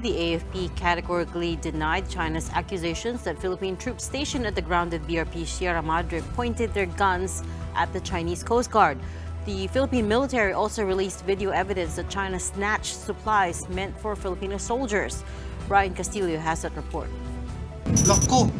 The AFP categorically denied China's accusations that Philippine troops stationed at the grounded BRP Sierra Madre pointed their guns at the Chinese Coast Guard. The Philippine military also released video evidence that China snatched supplies meant for Filipino soldiers. Ryan Castillo has that report. Lako!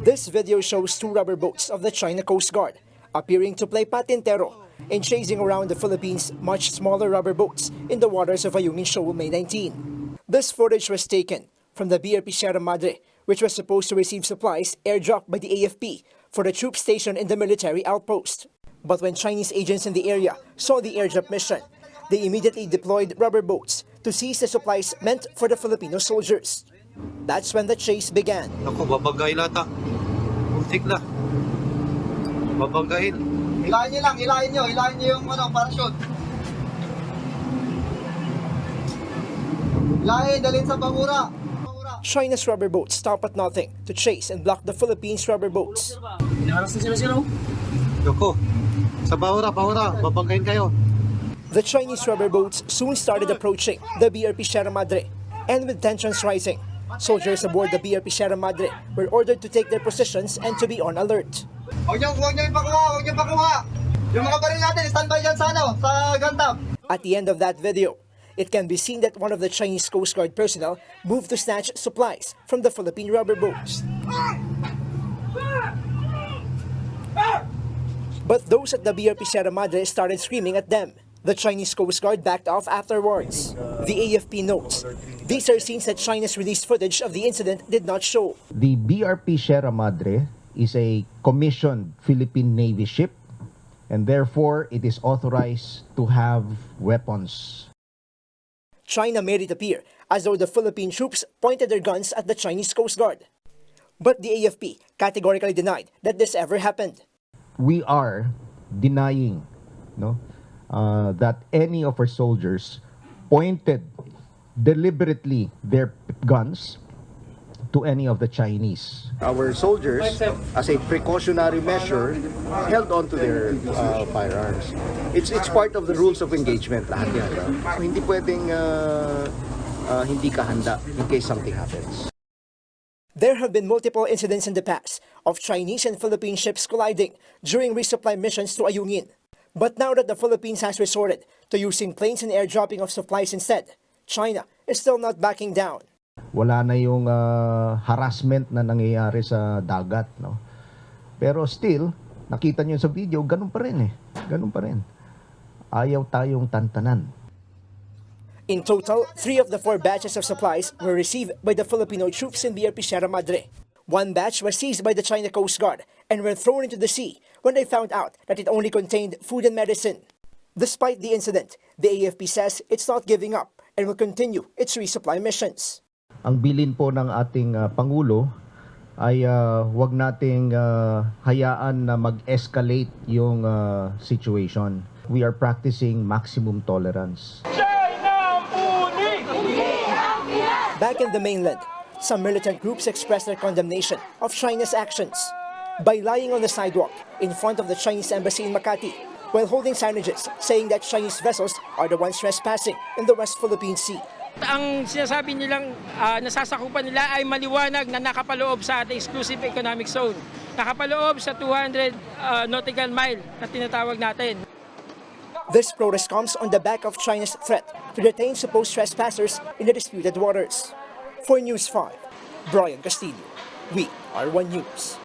This video shows two rubber boats of the China Coast Guard appearing to play patintero in chasing around the Philippines' much smaller rubber boats in the waters of Ayungin Shoal May 19. This footage was taken from the BRP Sierra Madre, which was supposed to receive supplies airdropped by the AFP for the troops stationed in the military outpost. But when Chinese agents in the area saw the airdrop mission, they immediately deployed rubber boats to seize the supplies meant for the Filipino soldiers. That's when the chase began. Naku, babagay lata. Muntik na. Babagayin. Hilahin nyo yung parachute. Hilahin, dalhin sa bangura. China's rubber boats stop at nothing to chase and block the Philippines' rubber boats. Naku, sa bahura, babagayin kayo. The Chinese rubber boats soon started approaching the BRP Sierra Madre, and with tensions rising, soldiers aboard the BRP Sierra Madre were ordered to take their positions and to be on alert. Huwag nyo ipakuha. Yung mga baril natin, standby dyan sa gantap. At the end of that video, it can be seen that one of the Chinese Coast Guard personnel moved to snatch supplies from the Philippine rubber boats. But those at the BRP Sierra Madre started screaming at them. The Chinese Coast Guard backed off afterwards. The AFP notes, these are scenes that China's released footage of the incident did not show. The BRP Sierra Madre is a commissioned Philippine Navy ship, and therefore it is authorized to have weapons. China made it appear as though the Philippine troops pointed their guns at the Chinese Coast Guard. But the AFP categorically denied that this ever happened. We are denying that any of our soldiers pointed deliberately their guns to any of the Chinese. Our soldiers, as a precautionary measure, held on to their firearms. It's part of the rules of engagement. Lahat yan. Hindi pwedeng hindi ka handa in case something happens. There have been multiple incidents in the past of Chinese and Philippine ships colliding during resupply missions to Ayungin. But now that the Philippines has resorted to using planes and airdropping of supplies instead, China is still not backing down. Wala na yung harassment na nangyayari sa dagat, no? Pero still, nakita nyo sa video, ganun pa rin eh. Ganun pa rin. Ayaw tayong tantanan. In total, 3 of the 4 batches of supplies were received by the Filipino troops in BRP Sierra Madre. 1 batch was seized by the China Coast Guard and were thrown into the sea when they found out that it only contained food and medicine. Despite the incident, the AFP says it's not giving up and will continue its resupply missions. Ang bilin po ng ating Pangulo ay wag nating hayaan na mag-escalate yung situation. We are practicing maximum tolerance. Back in the mainland, some militant groups expressed their condemnation of China's actions by lying on the sidewalk in front of the Chinese embassy in Makati while holding signages saying that Chinese vessels are the ones trespassing in the West Philippine Sea. Ang sinasabi nilang nasasakupan nila ay maliwanag na nakapaloob sa ating exclusive economic zone. Nakapaloob sa 200 nautical mile na tinatawag natin. This protest comes on the back of China's threat to detain supposed trespassers in the disputed waters. For News 5, Brian Castillo, We Are One News.